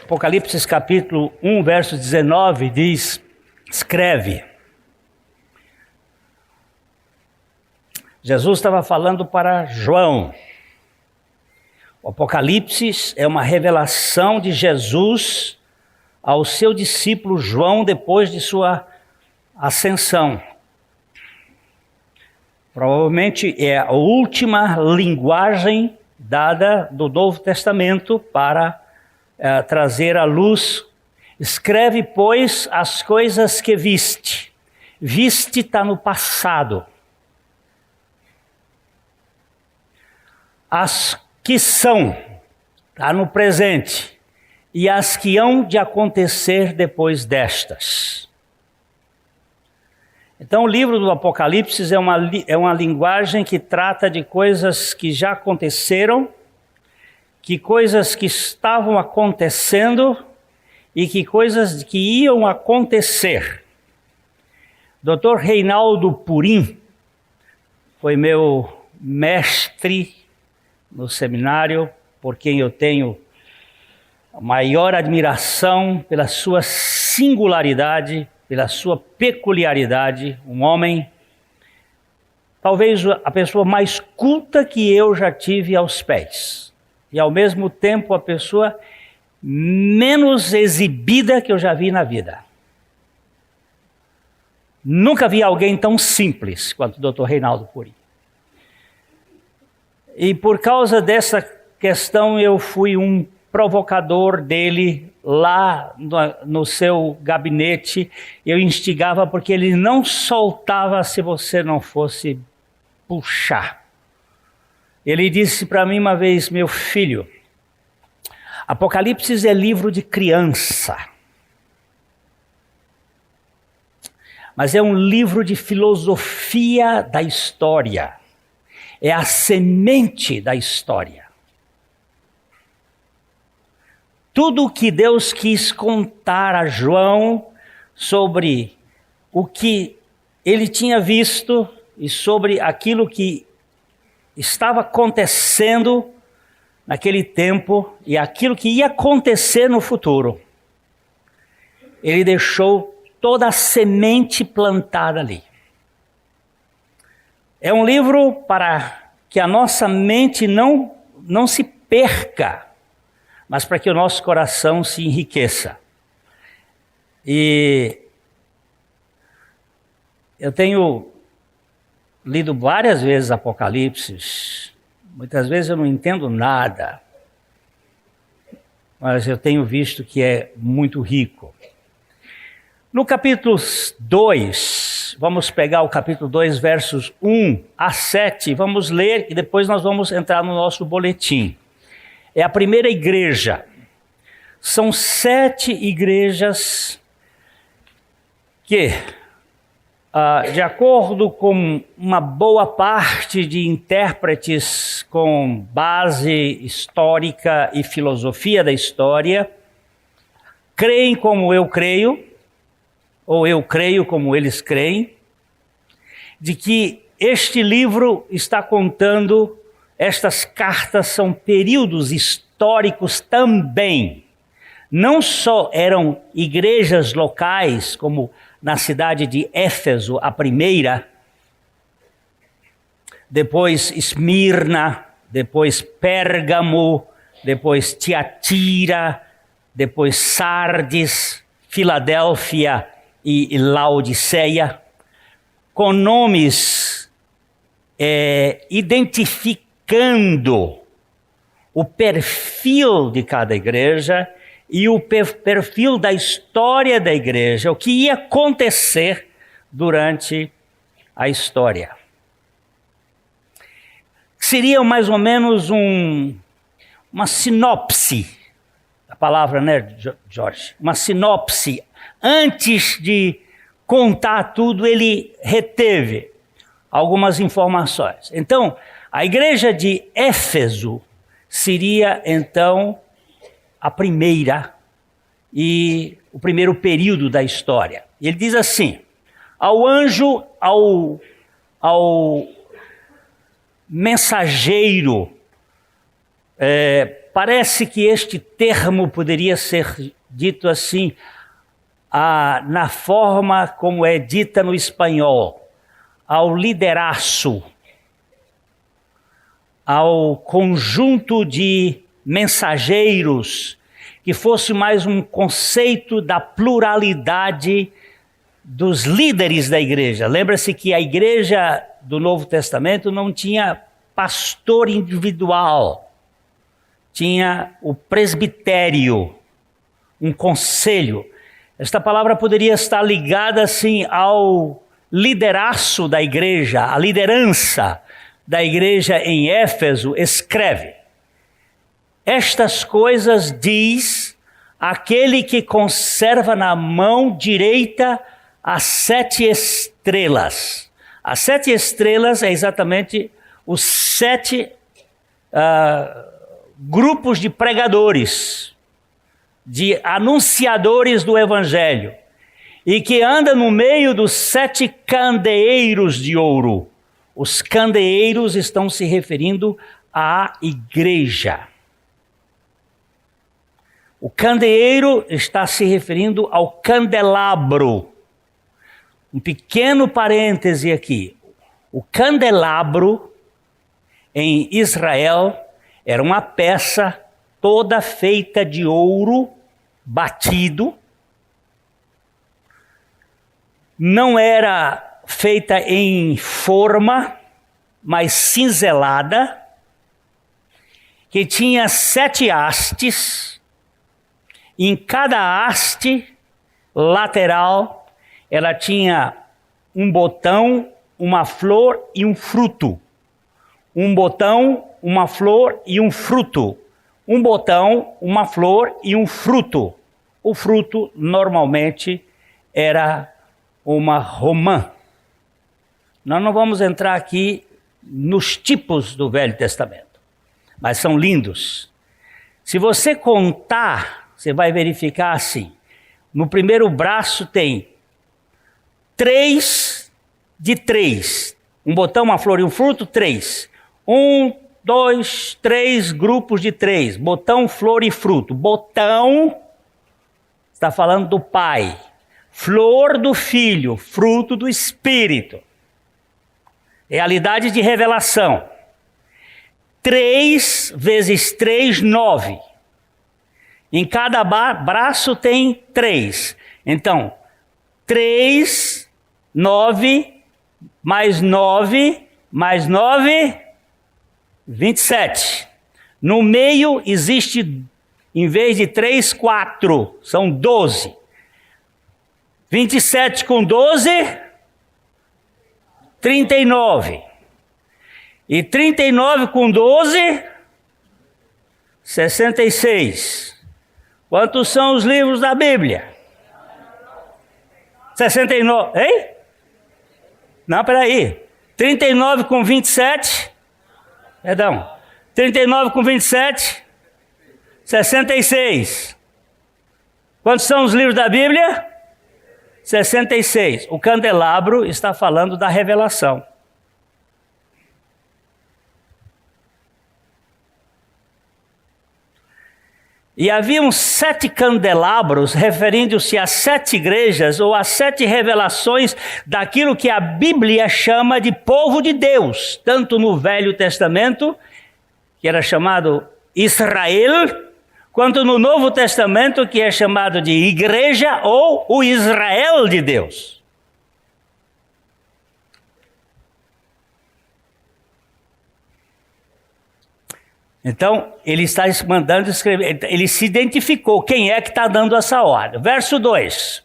Apocalipse capítulo 1, verso 19 diz, escreve. Jesus estava falando para João. O Apocalipse é uma revelação de Jesus ao seu discípulo João depois de sua ascensão. Provavelmente é a última linguagem dada do Novo Testamento para trazer à luz. Escreve, pois, as coisas que viste. Viste está no passado. As que são, está no presente. E as que hão de acontecer depois destas. Então o livro do Apocalipse é uma linguagem que trata de coisas que já aconteceram, que coisas que estavam acontecendo e que coisas que iam acontecer. Dr. Reinaldo Purim foi meu mestre no seminário, por quem eu tenho a maior admiração pela sua singularidade, pela sua peculiaridade, um homem, talvez a pessoa mais culta que eu já tive aos pés. E ao mesmo tempo a pessoa menos exibida que eu já vi na vida. Nunca vi alguém tão simples quanto o Dr. Reinaldo Purim. E por causa dessa questão eu fui um provocador dele lá no seu gabinete. Eu instigava porque ele não soltava se você não fosse puxar. Ele disse para mim uma vez, meu filho, Apocalipse é livro de criança, mas é um livro de filosofia da história, é a semente da história. Tudo o que Deus quis contar a João sobre o que ele tinha visto e sobre aquilo que estava acontecendo naquele tempo e aquilo que ia acontecer no futuro. Ele deixou toda a semente plantada ali. É um livro para que a nossa mente não se perca, mas para que o nosso coração se enriqueça. E eu tenho lido várias vezes Apocalipse, muitas vezes eu não entendo nada, mas eu tenho visto que é muito rico. No capítulo 2, vamos pegar o capítulo 2, versos 1 a 7, vamos ler e depois nós vamos entrar no nosso boletim. É a primeira igreja. São 7 igrejas que, de acordo com uma boa parte de intérpretes com base histórica e filosofia da história, creem como eu creio, ou eu creio como eles creem, de que este livro está contando, estas cartas são períodos históricos também. Não só eram igrejas locais, como na cidade de Éfeso, a primeira, depois Esmirna, depois Pérgamo, depois Tiatira, depois Sardes, Filadélfia e Laodiceia, com nomes identificando o perfil de cada igreja e o perfil da história da igreja, o que ia acontecer durante a história. Seria mais ou menos uma sinopse, a palavra, né, Jorge? Uma sinopse. Antes de contar tudo, ele reteve algumas informações. Então, a igreja de Éfeso seria, então, a primeira e o primeiro período da história. Ele diz assim, ao anjo, ao mensageiro parece que este termo poderia ser dito assim, na forma como é dita no espanhol, ao lideraço, ao conjunto de mensageiros, que fosse mais um conceito da pluralidade dos líderes da igreja. Lembra-se que a igreja do Novo Testamento não tinha pastor individual, tinha o presbitério, um conselho. Esta palavra poderia estar ligada assim ao lideraço da igreja, a liderança da igreja em Éfeso. Escreve: estas coisas diz aquele que conserva na mão direita as 7 estrelas. As 7 estrelas é exatamente os 7 grupos de pregadores, de anunciadores do evangelho, e que anda no meio dos 7 candeeiros de ouro. Os candeeiros estão se referindo à igreja. O candeeiro está se referindo ao candelabro. Um pequeno parêntese aqui. O candelabro em Israel era uma peça toda feita de ouro batido. Não era feita em forma, mas cinzelada, que tinha 7 hastes. Em cada haste lateral, ela tinha um botão, uma flor e um fruto. Um botão, uma flor e um fruto. Um botão, uma flor e um fruto. O fruto, normalmente, era uma romã. Nós não vamos entrar aqui nos tipos do Velho Testamento, mas são lindos. Se você contar, você vai verificar assim. No primeiro braço tem 3 de 3. Um botão, uma flor e um fruto, 3. 1, 2, 3 grupos de 3. Botão, flor e fruto. Botão está falando do Pai. Flor do Filho, fruto do Espírito. Realidade de revelação. 3 vezes 3, 9. Em cada braço tem 3. Então, 3, 9, mais 9, mais 9, 27. No meio existe, em vez de 3, 4. São 12. 27 com 12, 39. E 39 com 12, 66. Quantos são os livros da Bíblia? 69. Hein? Não, peraí. 39 com 27. Perdão. 39 com 27. 66. Quantos são os livros da Bíblia? 66. O candelabro está falando da revelação. E haviam 7 candelabros referindo-se a 7 igrejas ou a 7 revelações daquilo que a Bíblia chama de povo de Deus, tanto no Velho Testamento, que era chamado Israel, quanto no Novo Testamento, que é chamado de igreja ou o Israel de Deus. Então, ele está mandando escrever, ele se identificou quem é que está dando essa ordem. Verso 2.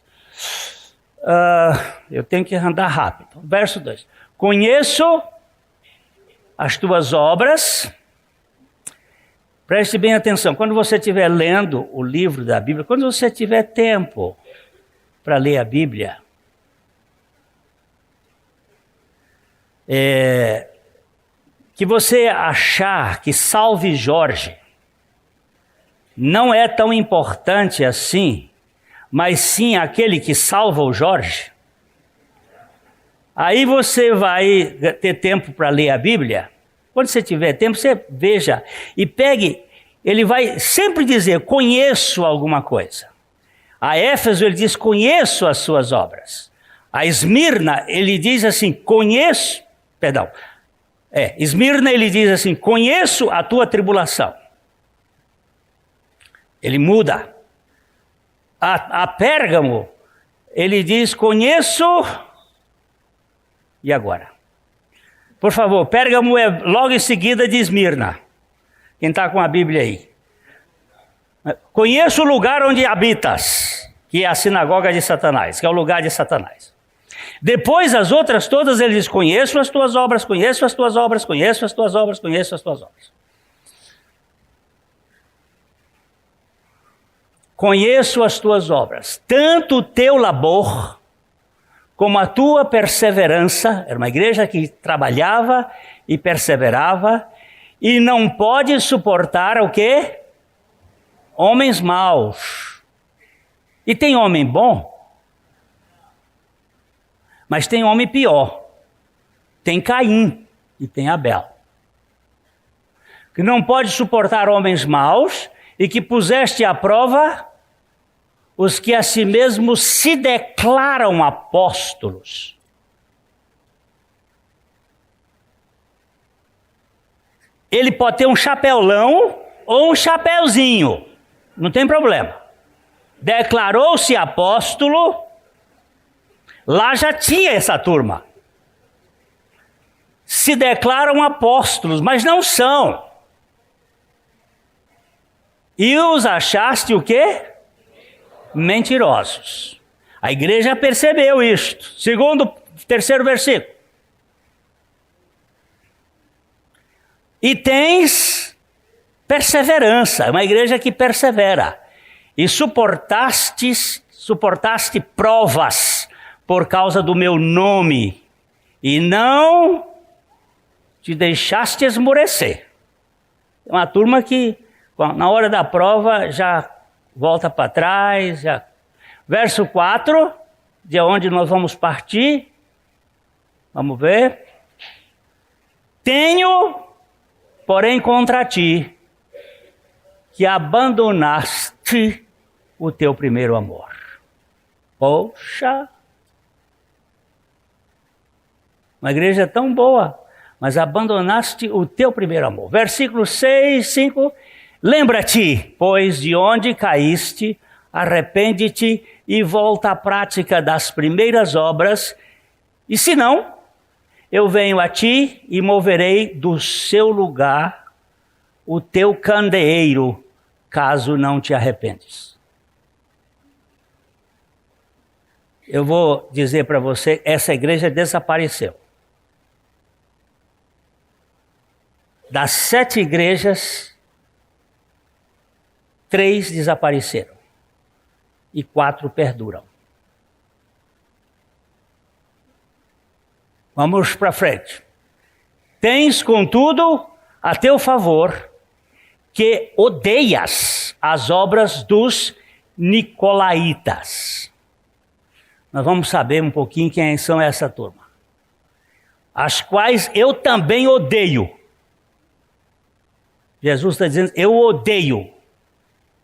Eu tenho que andar rápido. Verso 2. Conheço as tuas obras. Preste bem atenção. Quando você estiver lendo o livro da Bíblia, quando você tiver tempo para ler a Bíblia, que você achar que Salve Jorge não é tão importante assim, mas sim aquele que salva o Jorge, aí você vai ter tempo para ler a Bíblia. Quando você tiver tempo, você veja e pegue ele vai sempre dizer, conheço alguma coisa. A Éfeso ele diz, conheço as suas obras. A Esmirna ele diz assim, Esmirna ele diz assim, conheço a tua tribulação. Ele muda. A Pérgamo, ele diz, conheço... E agora? Por favor, Pérgamo é logo em seguida de Esmirna. Quem está com a Bíblia aí? Conheço o lugar onde habitas, que é a sinagoga de Satanás, que é o lugar de Satanás. Depois as outras todas ele diz, conheço as tuas obras, conheço as tuas obras, conheço as tuas obras, conheço as tuas obras. Conheço as tuas obras, tanto o teu labor, como a tua perseverança. Era uma igreja que trabalhava e perseverava, e não pode suportar o quê? Homens maus. E tem homem bom, mas tem homem pior. Tem Caim e tem Abel. Que não pode suportar homens maus e que puseste à prova os que a si mesmos se declaram apóstolos. Ele pode ter um chapelão ou um chapeuzinho, não tem problema. Declarou-se apóstolo, lá já tinha essa turma. Se declaram apóstolos, mas não são. E os achaste o quê? Mentirosos. A igreja percebeu isto. Terceiro versículo. E tens perseverança, uma igreja que persevera. E suportaste provas por causa do meu nome, e não te deixaste esmorecer. É uma turma que, na hora da prova, já volta para trás. Verso 4, de onde nós vamos partir. Vamos ver. Tenho, porém, contra ti, que abandonaste o teu primeiro amor. Poxa! Uma igreja tão boa, mas abandonaste o teu primeiro amor. Versículo 6, 5. Lembra-te, pois, de onde caíste, arrepende-te e volta à prática das primeiras obras, e se não, eu venho a ti e moverei do seu lugar o teu candeeiro, caso não te arrependes. Eu vou dizer para você, essa igreja desapareceu. Das 7 igrejas, 3 desapareceram e 4 perduram. Vamos para frente. Tens, contudo, a teu favor, que odeias as obras dos nicolaítas. Nós vamos saber um pouquinho quem são essa turma. As quais eu também odeio. Jesus está dizendo, eu odeio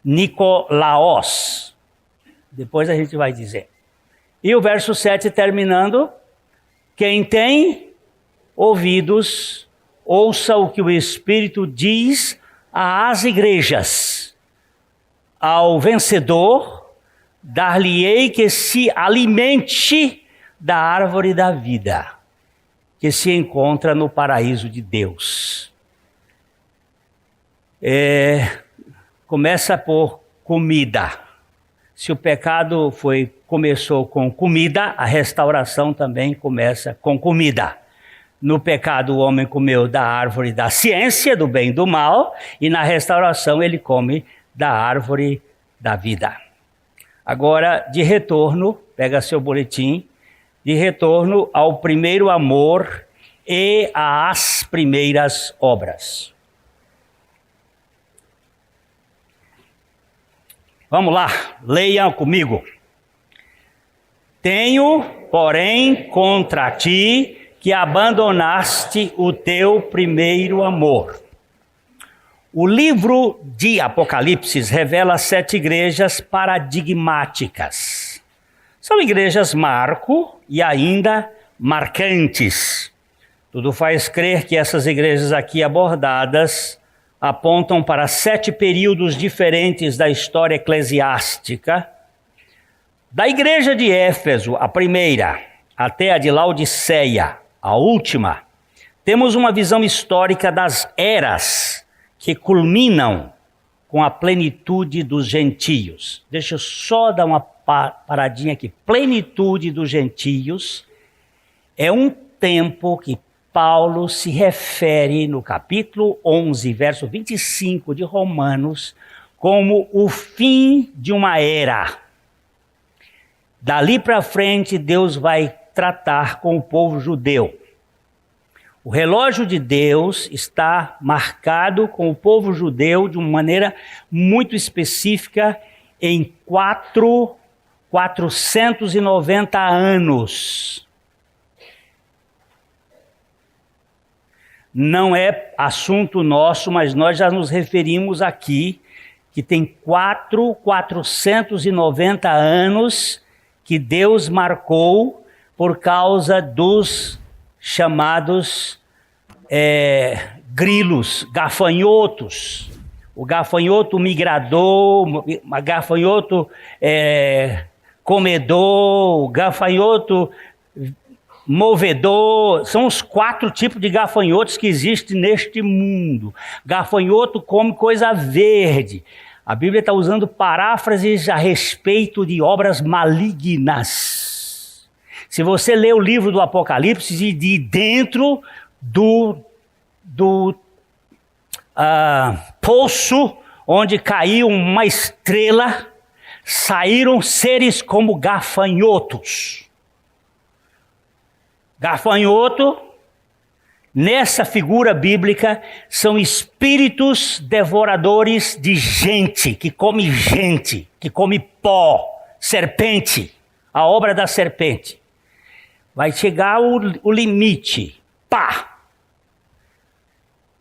Nicolaós. Depois a gente vai dizer. E o verso 7 terminando, quem tem ouvidos, ouça o que o Espírito diz às igrejas. Ao vencedor, dar-lhe-ei que se alimente da árvore da vida, que se encontra no paraíso de Deus. Começa por comida. Se o pecado começou com comida, a restauração também começa com comida. No pecado o homem comeu da árvore da ciência, do bem e do mal, e na restauração ele come da árvore da vida. Agora, de retorno, pega seu boletim, de retorno ao primeiro amor e às primeiras obras. Vamos lá, leiam comigo. Tenho, porém, contra ti que abandonaste o teu primeiro amor. O livro de Apocalipse revela 7 igrejas paradigmáticas. São igrejas marco e ainda marcantes. Tudo faz crer que essas igrejas aqui abordadas apontam para 7 períodos diferentes da história eclesiástica. Da igreja de Éfeso, a primeira, até a de Laodiceia, a última, temos uma visão histórica das eras que culminam com a plenitude dos gentios. Deixa eu só dar uma paradinha aqui. Plenitude dos gentios é um tempo que Paulo se refere no capítulo 11, verso 25 de Romanos, como o fim de uma era. Dali para frente, Deus vai tratar com o povo judeu. O relógio de Deus está marcado com o povo judeu de uma maneira muito específica em 490 anos. Não é assunto nosso, mas nós já nos referimos aqui que tem 490 anos que Deus marcou por causa dos chamados grilos, gafanhotos. O gafanhoto migrador, o gafanhoto comedor, o gafanhoto movedor. São os 4 tipos de gafanhotos que existem neste mundo. Gafanhoto come coisa verde. A Bíblia está usando paráfrases a respeito de obras malignas. Se você ler o livro do Apocalipse, e de dentro do poço onde caiu uma estrela, saíram seres como gafanhotos. Gafanhoto, nessa figura bíblica, são espíritos devoradores de gente, que come pó, serpente, a obra da serpente. Vai chegar o limite, pá!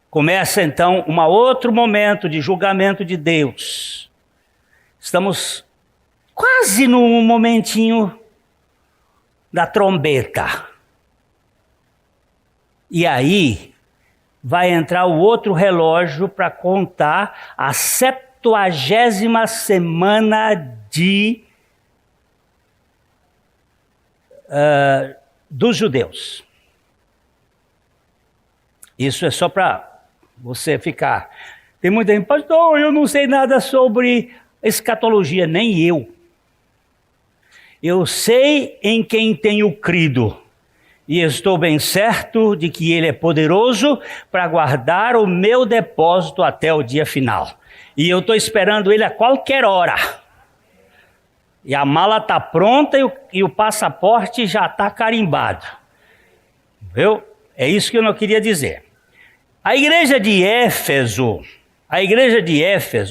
Começa então um outro momento de julgamento de Deus. Estamos quase no momentinho da trombeta. E aí vai entrar o outro relógio para contar a 70ª semana dos judeus. Isso é só para você ficar. Tem muita gente, pastor, eu não sei nada sobre escatologia, nem eu. Eu sei em quem tenho crido. E estou bem certo de que Ele é poderoso para guardar o meu depósito até o dia final. E eu estou esperando Ele a qualquer hora. E a mala está pronta e o passaporte já está carimbado. Viu? É isso que eu não queria dizer. A igreja de Éfeso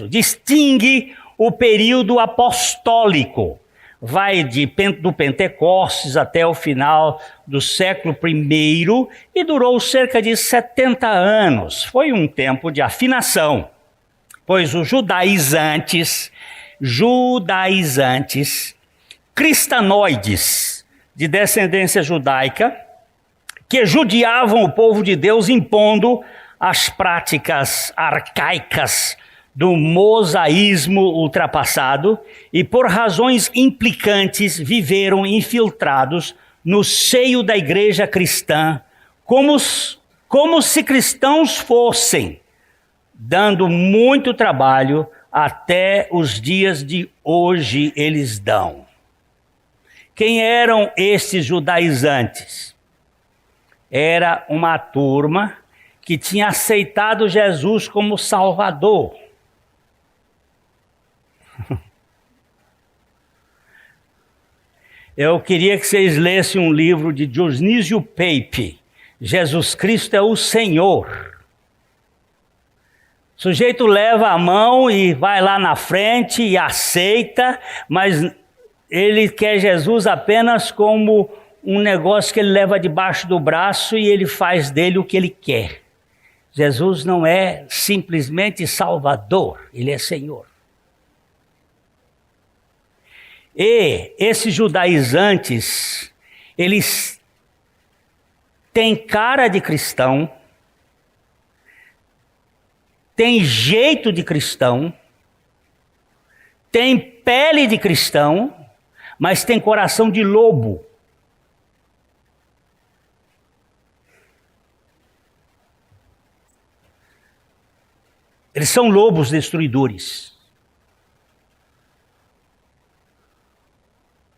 distingue o período apostólico. Vai do Pentecostes até o final do século I e durou cerca de 70 anos. Foi um tempo de afinação, pois os judaizantes, cristanoides de descendência judaica, que judiavam o povo de Deus impondo as práticas arcaicas do mosaísmo ultrapassado e por razões implicantes viveram infiltrados no seio da igreja cristã como se cristãos fossem, dando muito trabalho até os dias de hoje eles dão. Quem eram esses judaizantes? Era uma turma que tinha aceitado Jesus como Salvador. Eu queria que vocês lessem um livro de Dionísio Pape, Jesus Cristo é o Senhor. O sujeito leva a mão e vai lá na frente e aceita, mas ele quer Jesus apenas como um negócio que ele leva debaixo do braço e ele faz dele o que ele quer. Jesus não é simplesmente Salvador, Ele é Senhor. E esses judaizantes, eles têm cara de cristão, têm jeito de cristão, têm pele de cristão, mas têm coração de lobo. Eles são lobos destruidores.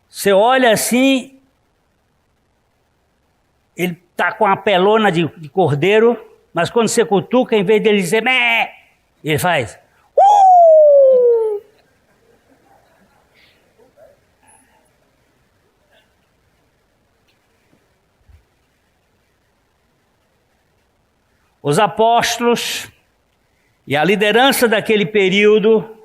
Você olha assim, ele está com a pelona de cordeiro, mas quando você cutuca, em vez dele dizer mé, ele faz Os apóstolos e a liderança daquele período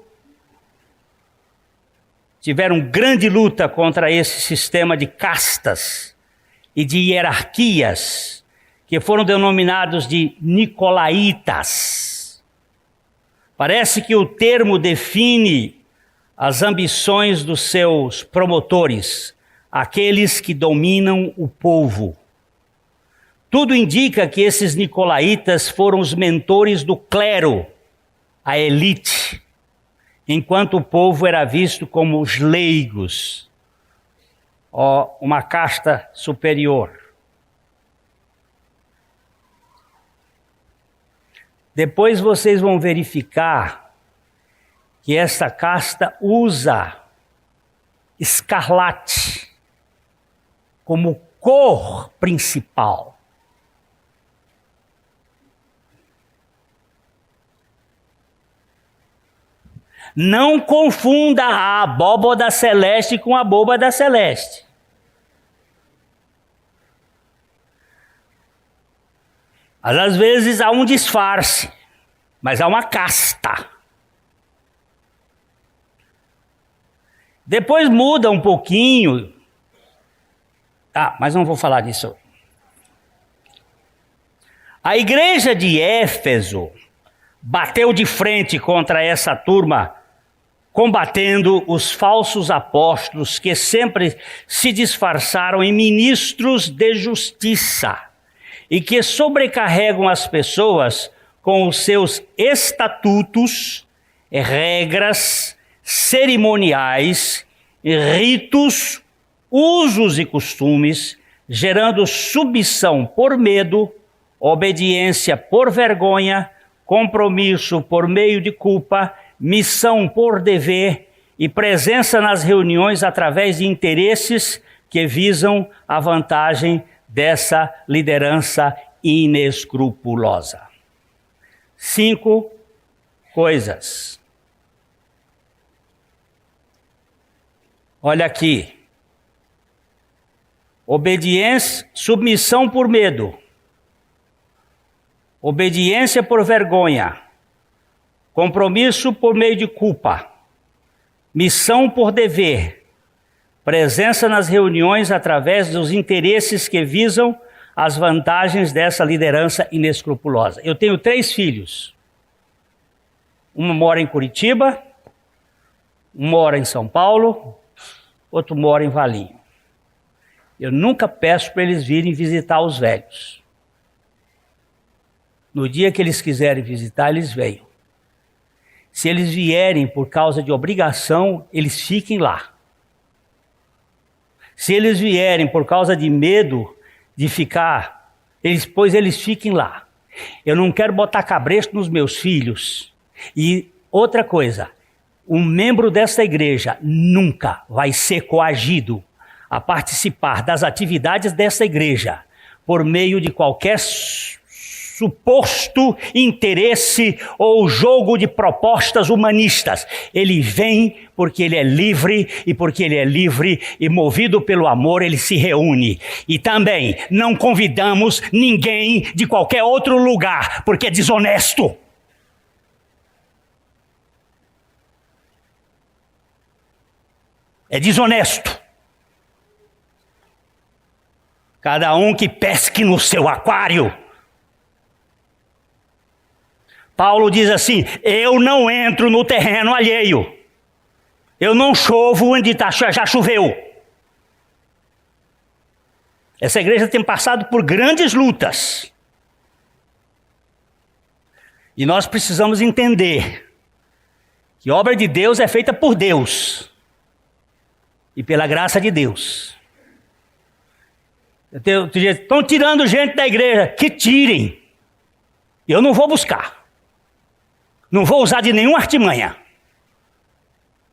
tiveram grande luta contra esse sistema de castas e de hierarquias, que foram denominados de nicolaítas. Parece que o termo define as ambições dos seus promotores, aqueles que dominam o povo. Tudo indica que esses nicolaítas foram os mentores do clero, a elite, enquanto o povo era visto como os leigos, uma casta superior. Depois vocês vão verificar que essa casta usa escarlate como cor principal. Não confunda a abóbada celeste com a abóbada celeste. Às vezes há um disfarce, mas há uma casta. Depois muda um pouquinho. Mas não vou falar disso. A igreja de Éfeso bateu de frente contra essa turma, combatendo os falsos apóstolos que sempre se disfarçaram em ministros de justiça e que sobrecarregam as pessoas com os seus estatutos, regras, cerimoniais, ritos, usos e costumes, gerando submissão por medo, obediência por vergonha, compromisso por meio de culpa, missão por dever e presença nas reuniões através de interesses que visam a vantagem dessa liderança inescrupulosa. 5 coisas. Olha aqui. Obediência, submissão por medo. Obediência por vergonha, compromisso por meio de culpa, missão por dever, presença nas reuniões através dos interesses que visam as vantagens dessa liderança inescrupulosa. Eu tenho 3 filhos. Um mora em Curitiba, um mora em São Paulo, outro mora em Valinho. Eu nunca peço para eles virem visitar os velhos. No dia que eles quiserem visitar, eles venham. Se eles vierem por causa de obrigação, eles fiquem lá. Se eles vierem por causa de medo de ficar, pois eles fiquem lá. Eu não quero botar cabresto nos meus filhos. E outra coisa, um membro desta igreja nunca vai ser coagido a participar das atividades desta igreja por meio de qualquer suposto interesse ou jogo de propostas humanistas. Ele vem porque ele é livre, e porque ele é livre e movido pelo amor, ele se reúne. E também não convidamos ninguém de qualquer outro lugar, porque é desonesto. É desonesto. Cada um que pesque no seu aquário. Paulo diz assim: eu não entro no terreno alheio. Eu não chovo onde já choveu. Essa igreja tem passado por grandes lutas. E nós precisamos entender que a obra de Deus é feita por Deus e pela graça de Deus. Estão tirando gente da igreja, que tirem. Eu não vou buscar. Não vou usar de nenhuma artimanha.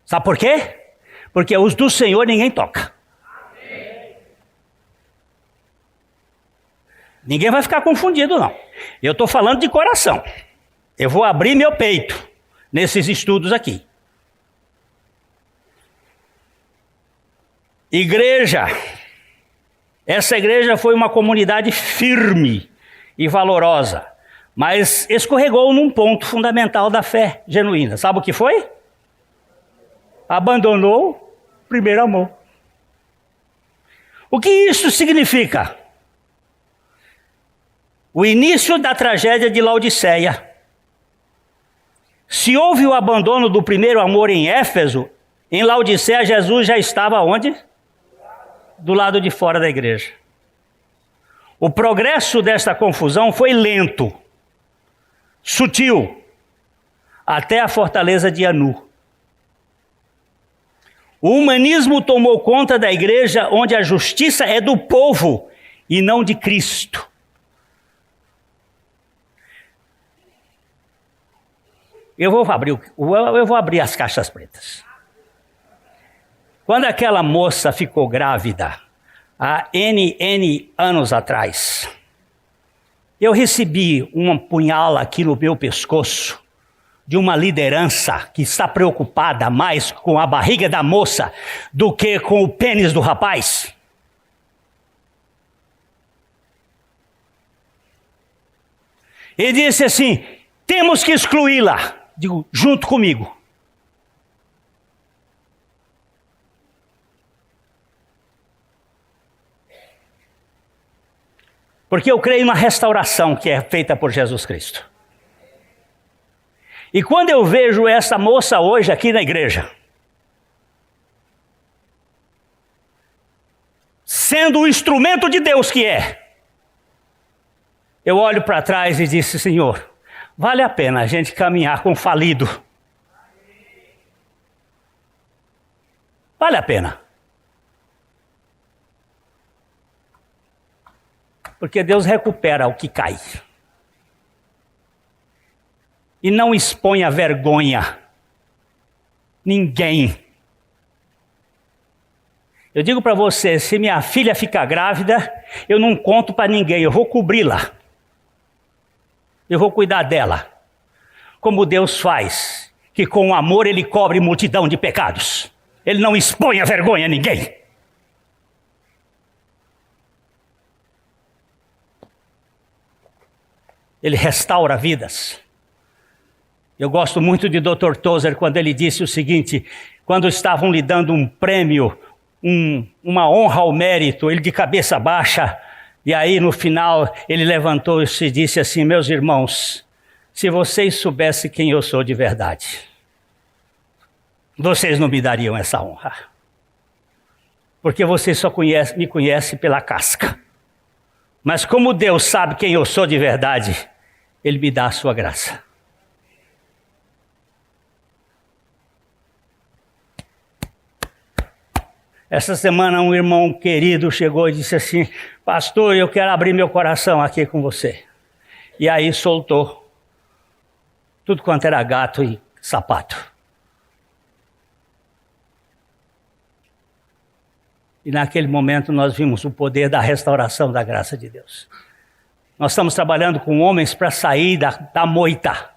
Sabe por quê? Porque os do Senhor ninguém toca. Ninguém vai ficar confundido, não. Eu estou falando de coração. Eu vou abrir meu peito nesses estudos aqui. Igreja. Essa igreja foi uma comunidade firme e valorosa, mas escorregou num ponto fundamental da fé genuína. Sabe o que foi? Abandonou o primeiro amor. O que isso significa? O início da tragédia de Laodiceia. Se houve o abandono do primeiro amor em Éfeso, em Laodiceia Jesus já estava onde? Do lado de fora da igreja. O progresso desta confusão foi lento, sutil, até a fortaleza de Anu. O humanismo tomou conta da igreja, onde a justiça é do povo e não de Cristo. Eu vou abrir as caixas pretas. Quando aquela moça ficou grávida, há N anos atrás, eu recebi um punhal aqui no meu pescoço de uma liderança que está preocupada mais com a barriga da moça do que com o pênis do rapaz. E disse assim: temos que excluí-la. Digo, junto comigo. Porque eu creio na restauração que é feita por Jesus Cristo. E quando eu vejo essa moça hoje aqui na igreja, sendo o instrumento de Deus que é, eu olho para trás e disse: Senhor, vale a pena a gente caminhar com falido. Vale a pena. Porque Deus recupera o que cai. E não expõe a vergonha. Ninguém. Eu digo para você, se minha filha ficar grávida, eu não conto para ninguém, eu vou cobri-la. Eu vou cuidar dela. Como Deus faz, que com amor Ele cobre multidão de pecados. Ele não expõe a vergonha a ninguém. Ele restaura vidas. Eu gosto muito de Dr. Tozer quando ele disse o seguinte: quando estavam lhe dando um prêmio, uma honra ao mérito, ele de cabeça baixa, e aí no final ele levantou-se e disse assim: meus irmãos, se vocês soubessem quem eu sou de verdade, vocês não me dariam essa honra. Porque vocês só me conhecem pela casca. Mas como Deus sabe quem eu sou de verdade, Ele me dá a sua graça. Essa semana um irmão querido chegou e disse assim: pastor, eu quero abrir meu coração aqui com você. E aí soltou tudo quanto era gato e sapato. E naquele momento nós vimos o poder da restauração da graça de Deus. Nós estamos trabalhando com homens para sair da moita.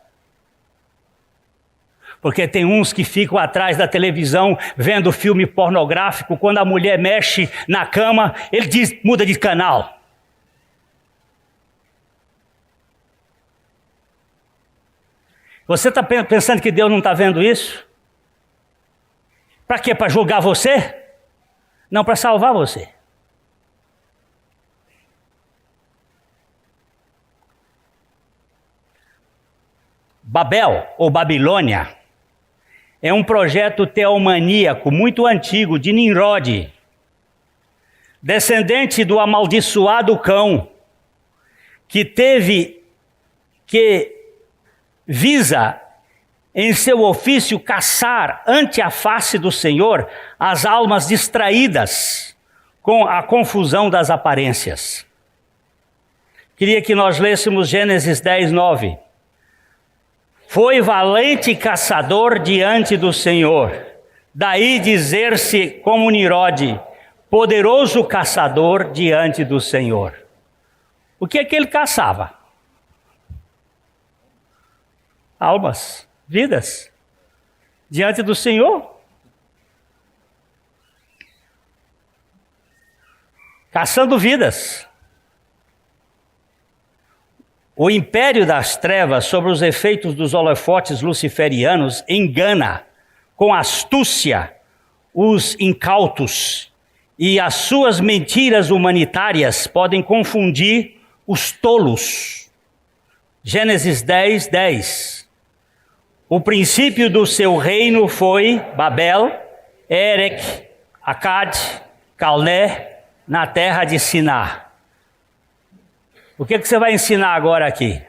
Porque tem uns que ficam atrás da televisão vendo filme pornográfico. Quando a mulher mexe na cama, ele diz: muda de canal. Você está pensando que Deus não está vendo isso? Para quê? Para julgar você? Não, para salvar você. Babel, ou Babilônia, é um projeto teomaníaco muito antigo de Nimrod, descendente do amaldiçoado cão, que visa em seu ofício caçar ante a face do Senhor as almas distraídas com a confusão das aparências. Queria que nós lêssemos Gênesis 10, 9. Foi valente caçador diante do Senhor, daí dizer-se como Nimrod, poderoso caçador diante do Senhor. O que é que ele caçava? Almas, vidas, diante do Senhor. Caçando vidas. O império das trevas, sobre os efeitos dos holofotes luciferianos, engana com astúcia os incautos, e as suas mentiras humanitárias podem confundir os tolos. Gênesis 10, 10. O princípio do seu reino foi Babel, Erech, Acade, Calné, na terra de Siná. O que você vai ensinar agora aqui?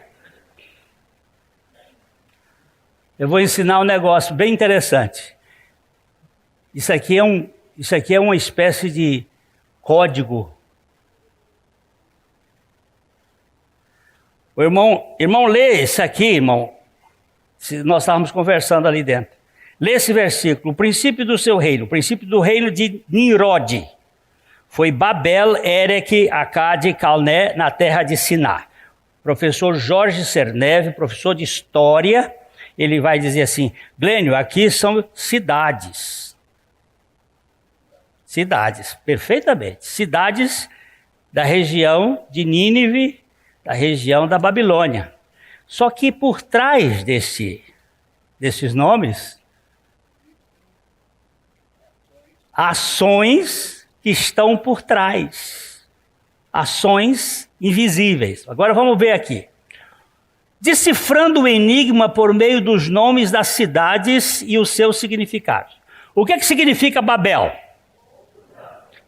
Eu vou ensinar um negócio bem interessante. Isso aqui é uma espécie de código. O irmão, lê isso aqui, irmão. Nós estávamos conversando ali dentro. Lê esse versículo. O princípio do seu reino, o princípio do reino de Nimrod, foi Babel, Erech, Acade, Calné, na terra de Siná. Professor Jorge Cerneve, professor de História, ele vai dizer assim, Glênio, aqui são cidades. Cidades, perfeitamente. Cidades da região de Nínive, da região da Babilônia. Só que por trás desses nomes, ações que estão por trás, ações invisíveis. Agora vamos ver aqui. Decifrando o enigma por meio dos nomes das cidades e os seus significados. O que significa Babel?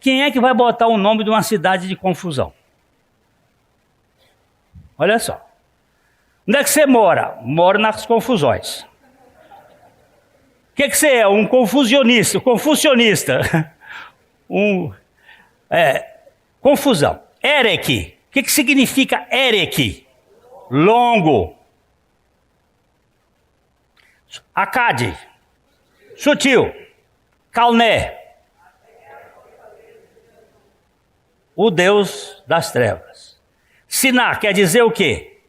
Quem é que vai botar o nome de uma cidade de confusão? Olha só. Onde é que você mora? Moro nas confusões. O que você é? Um confusionista, confucionista. Confusão. Erech. O que significa Erech? Longo. Acade. Sutil. Calné. O Deus das trevas. Siná quer dizer o quê?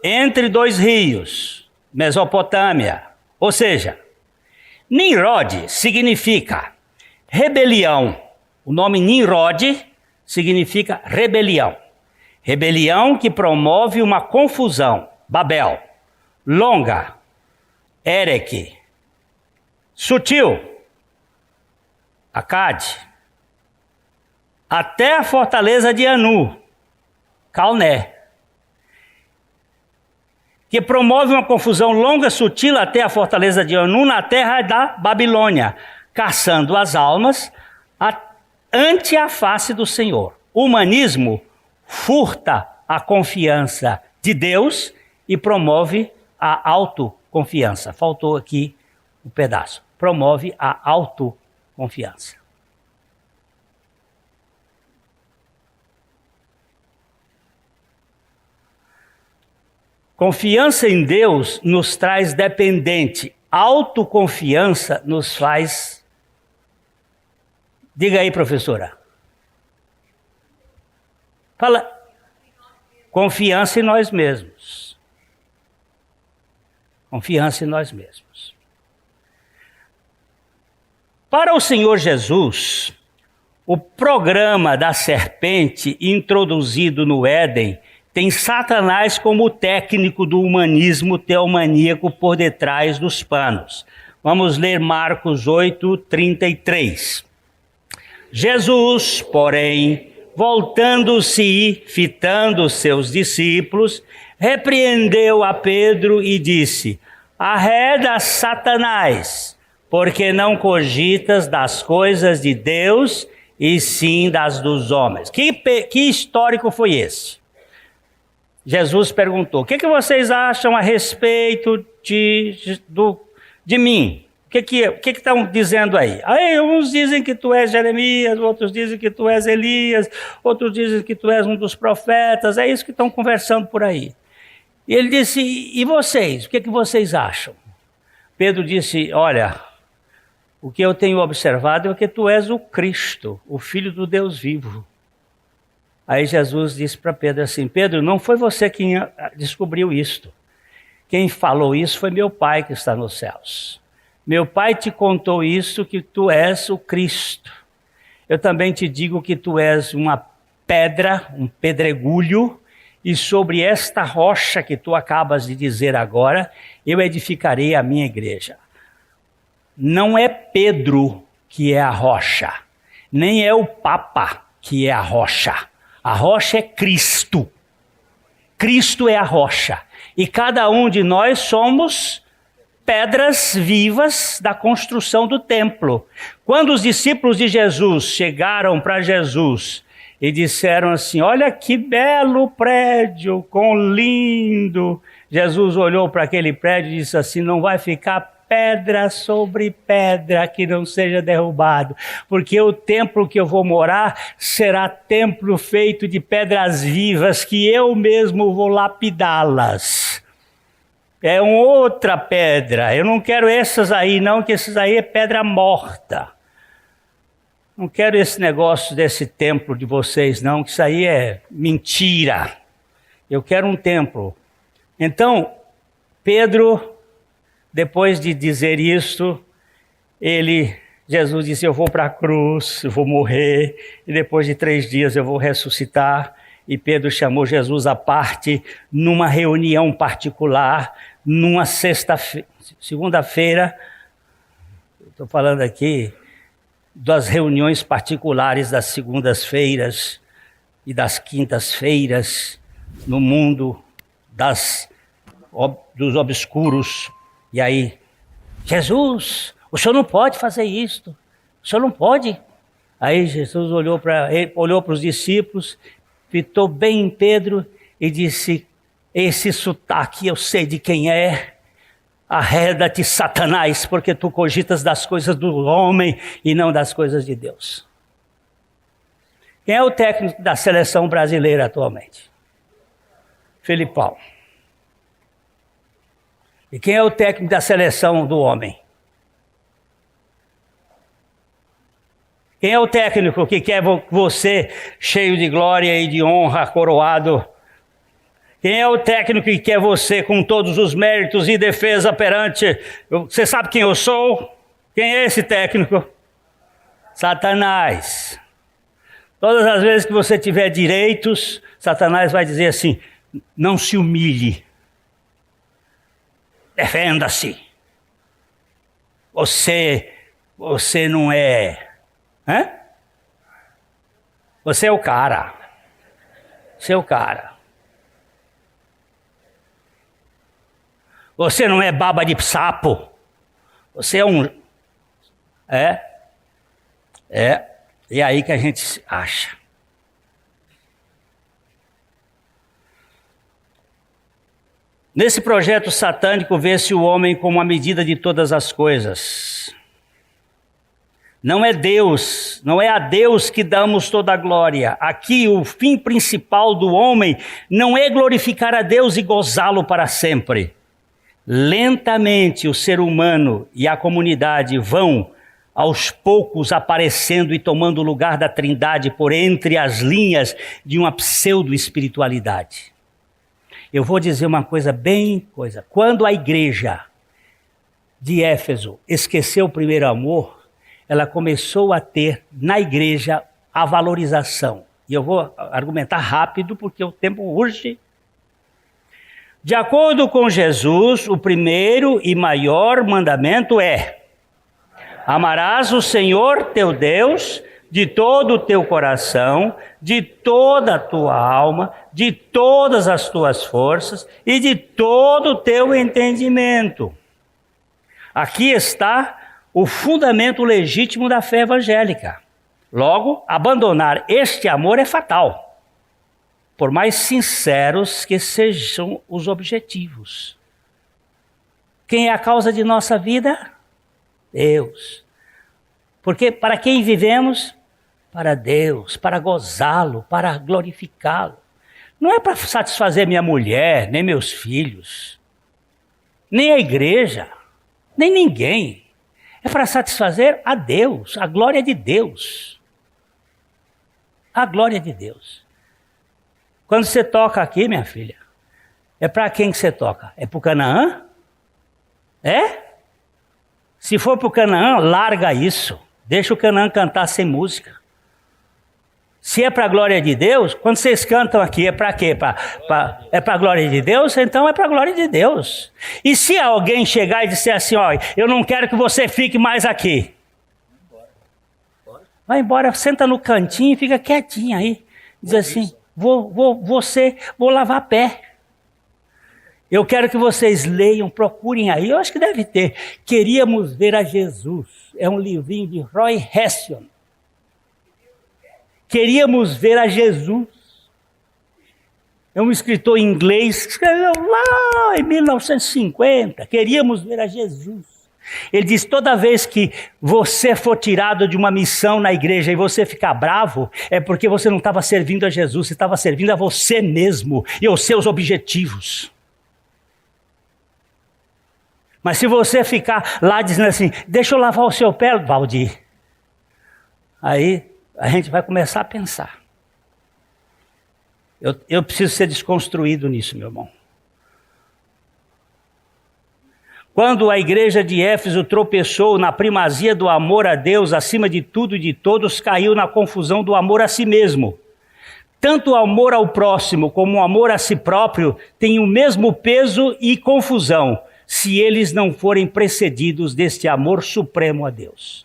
Entre dois rios. Mesopotâmia. Ou seja, Nimrod significa rebelião. O nome Nimrod significa rebelião. Rebelião que promove uma confusão. Babel. Longa. Erech. Sutil. Acade. Até a fortaleza de Anu. Calné. Que promove uma confusão longa, sutil, até a fortaleza de Anu, na terra da Babilônia, caçando as almas ante a face do Senhor. O humanismo furta a confiança de Deus e promove a autoconfiança. Faltou aqui um pedaço. Promove a autoconfiança. Confiança em Deus nos traz dependente. Autoconfiança nos faz... Diga aí, professora. Fala. Confiança em nós mesmos. Confiança em nós mesmos. Para o Senhor Jesus, o programa da serpente introduzido no Éden tem Satanás como técnico do humanismo teomaníaco por detrás dos panos. Vamos ler Marcos 8, 33. Jesus, porém, voltando-se e fitando seus discípulos, repreendeu a Pedro e disse: arreda, Satanás, porque não cogitas das coisas de Deus, e sim das dos homens. Que histórico foi esse? Jesus perguntou: o que vocês acham a respeito de mim? O que estão dizendo aí? Aí uns dizem que tu és Jeremias, outros dizem que tu és Elias, outros dizem que tu és um dos profetas. É isso que estão conversando por aí. E ele disse: e vocês? O que vocês acham? Pedro disse: olha, o que eu tenho observado é que tu és o Cristo, o Filho do Deus vivo. Aí Jesus disse para Pedro assim: Pedro, não foi você quem descobriu isto. Quem falou isso foi meu Pai que está nos céus. Meu Pai te contou isso, que tu és o Cristo. Eu também te digo que tu és uma pedra, um pedregulho, e sobre esta rocha que tu acabas de dizer agora, eu edificarei a minha igreja. Não é Pedro que é a rocha, nem é o Papa que é a rocha. A rocha é Cristo. Cristo é a rocha. E cada um de nós somos pedras vivas da construção do templo. Quando os discípulos de Jesus chegaram para Jesus e disseram assim: olha que belo prédio, quão lindo. Jesus olhou para aquele prédio e disse assim: não vai ficar pedra sobre pedra que não seja derrubado, porque o templo que eu vou morar será templo feito de pedras vivas, que eu mesmo vou lapidá-las. É uma outra pedra, eu não quero essas aí não, que essas aí é pedra morta. Não quero esse negócio desse templo de vocês não, que isso aí é mentira. Eu quero um templo. Então, Pedro, depois de dizer isso, Jesus disse: eu vou para a cruz, eu vou morrer, e depois de 3 dias eu vou ressuscitar. E Pedro chamou Jesus à parte, numa reunião particular, numa segunda-feira. Estou falando aqui das reuniões particulares das segundas-feiras e das quintas-feiras no mundo dos obscuros. E aí: Jesus, o senhor não pode fazer isto, o senhor não pode. Aí Jesus olhou para os discípulos, fitou bem em Pedro e disse: esse sotaque eu sei de quem é. Arreda-te, Satanás, porque tu cogitas das coisas do homem e não das coisas de Deus. Quem é o técnico da seleção brasileira atualmente? Felipão. E quem é o técnico da seleção do homem? Quem é o técnico que quer você cheio de glória e de honra, coroado? Quem é o técnico que quer você com todos os méritos e defesa perante? Você sabe quem eu sou? Quem é esse técnico? Satanás. Todas as vezes que você tiver direitos, Satanás vai dizer assim: não se humilhe. Defenda-se. Você não é. Hã? Você é o cara. Você é o cara. Você não é baba de sapo. Você é um... É aí que a gente acha. Nesse projeto satânico, vê-se o homem como a medida de todas as coisas. Não é Deus, não é a Deus que damos toda a glória. Aqui o fim principal do homem não é glorificar a Deus e gozá-lo para sempre. Lentamente o ser humano e a comunidade vão, aos poucos, aparecendo e tomando o lugar da Trindade por entre as linhas de uma pseudo-espiritualidade. Eu vou dizer uma coisa quando a igreja de Éfeso esqueceu o primeiro amor, ela começou a ter na igreja a valorização. E eu vou argumentar rápido porque o tempo urge. De acordo com Jesus, o primeiro e maior mandamento é: amarás o Senhor teu Deus de todo o teu coração, de toda a tua alma, de todas as tuas forças e de todo o teu entendimento. Aqui está o fundamento legítimo da fé evangélica. Logo, abandonar este amor é fatal, por mais sinceros que sejam os objetivos. Quem é a causa de nossa vida? Deus. Porque para quem vivemos? Para Deus, para gozá-lo, para glorificá-lo. Não é para satisfazer minha mulher, nem meus filhos, nem a igreja, nem ninguém. É para satisfazer a Deus, a glória de Deus. A glória de Deus. Quando você toca aqui, minha filha, é para quem que você toca? É para o Canaã? É? Se for para o Canaã, larga isso. Deixa o Canaã cantar sem música. Se é para a glória de Deus, quando vocês cantam aqui, é para quê? É para a glória de Deus? Então é para a glória de Deus. E se alguém chegar e disser assim, ó, eu não quero que você fique mais aqui. Vai embora, senta no cantinho e fica quietinho aí. Diz assim, vou lavar pé. Eu quero que vocês leiam, procurem aí. Eu acho que deve ter. Queríamos ver a Jesus. É um livrinho de Roy Hession. Queríamos ver a Jesus. É um escritor inglês que escreveu lá em 1950. Queríamos ver a Jesus. Ele diz, toda vez que você for tirado de uma missão na igreja e você ficar bravo, é porque você não estava servindo a Jesus, você estava servindo a você mesmo e aos seus objetivos. Mas se você ficar lá dizendo assim, deixa eu lavar o seu pé, Valdir, aí a gente vai começar a pensar. Eu preciso ser desconstruído nisso, meu irmão. Quando a igreja de Éfeso tropeçou na primazia do amor a Deus acima de tudo e de todos, caiu na confusão do amor a si mesmo. Tanto o amor ao próximo como o amor a si próprio têm o mesmo peso e confusão, se eles não forem precedidos deste amor supremo a Deus.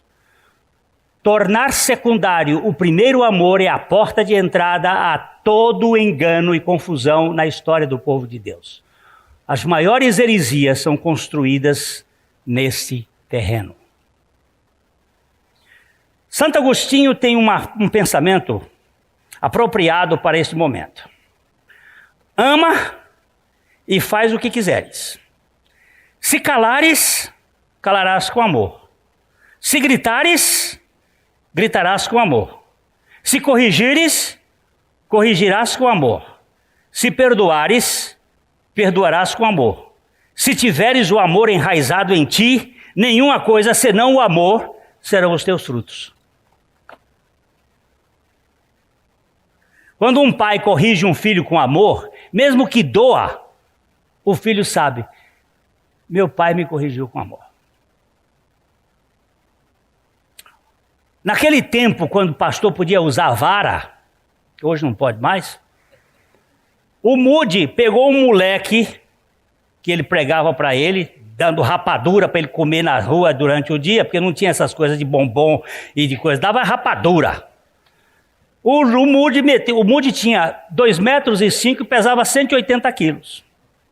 Tornar secundário o primeiro amor é a porta de entrada a todo engano e confusão na história do povo de Deus. As maiores heresias são construídas nesse terreno. Santo Agostinho tem um pensamento apropriado para este momento. Ama e faz o que quiseres. Se calares, calarás com amor. Se gritares, gritarás com amor. Se corrigires, corrigirás com amor. Se perdoares, perdoarás com amor. Se tiveres o amor enraizado em ti, nenhuma coisa senão o amor serão os teus frutos. Quando um pai corrige um filho com amor, mesmo que doa, o filho sabe, meu pai me corrigiu com amor. Naquele tempo, quando o pastor podia usar a vara, hoje não pode mais, o Moody pegou um moleque que ele pregava para ele, dando rapadura para ele comer na rua durante o dia, porque não tinha essas coisas de bombom e de coisa, dava rapadura. O Moody tinha 2,5 metros e pesava 180 quilos.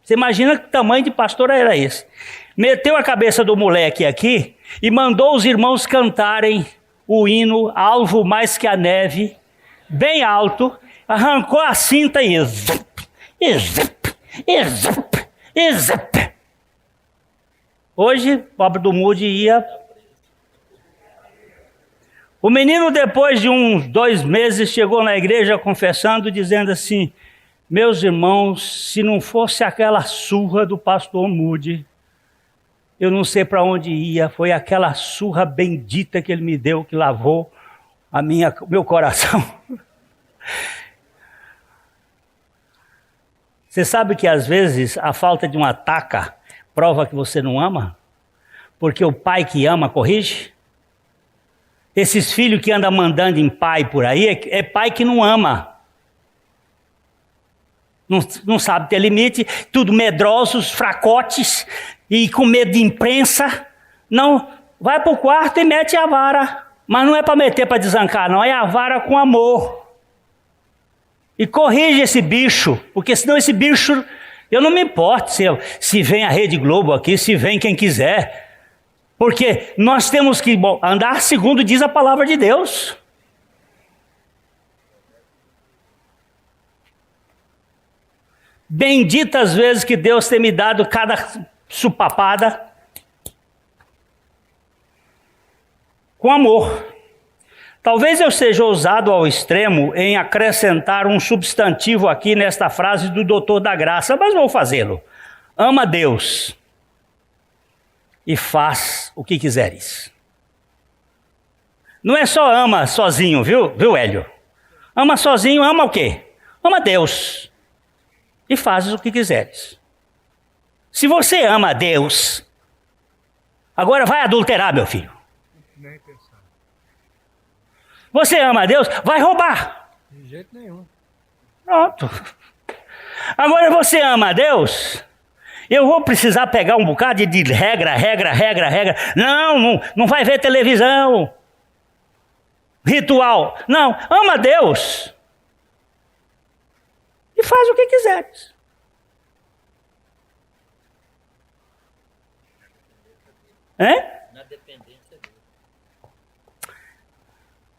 Você imagina que tamanho de pastor era esse. Meteu a cabeça do moleque aqui e mandou os irmãos cantarem o hino Alvo Mais Que a Neve, bem alto, arrancou a cinta e zip, e zip, e zip, e zip. Hoje, o pobre do Moody ia... O menino, depois de uns 2 meses, chegou na igreja confessando, dizendo assim, meus irmãos, se não fosse aquela surra do pastor Moody, eu não sei para onde ia, foi aquela surra bendita que ele me deu, que lavou meu coração. Você sabe que às vezes a falta de uma taca prova que você não ama? Porque o pai que ama corrige? Esses filhos que andam mandando em pai por aí, é pai que não ama. Não sabe ter limite, tudo medrosos, fracotes e com medo de imprensa. Não, vai para o quarto e mete a vara. Mas não é para meter para desancar, não. É a vara com amor. E corrige esse bicho, porque senão esse bicho... Eu não me importo se vem a Rede Globo aqui, se vem quem quiser. Porque nós temos que andar segundo diz a palavra de Deus. Benditas vezes que Deus tem me dado cada supapada com amor. Talvez eu seja ousado ao extremo em acrescentar um substantivo aqui nesta frase do doutor da graça, mas vou fazê-lo. Ama Deus e faz o que quiseres. Não é só ama sozinho, viu, Hélio? Ama sozinho, ama o quê? Ama Deus e fazes o que quiseres. Se você ama Deus, agora vai adulterar, meu filho. Nem pensar. Você ama a Deus, vai roubar. De jeito nenhum. Pronto. Agora você ama a Deus, eu vou precisar pegar um bocado de regra. Não vai ver televisão. Ritual. Não, ama a Deus. E faz o que quiseres. Hein? Na dependência dele.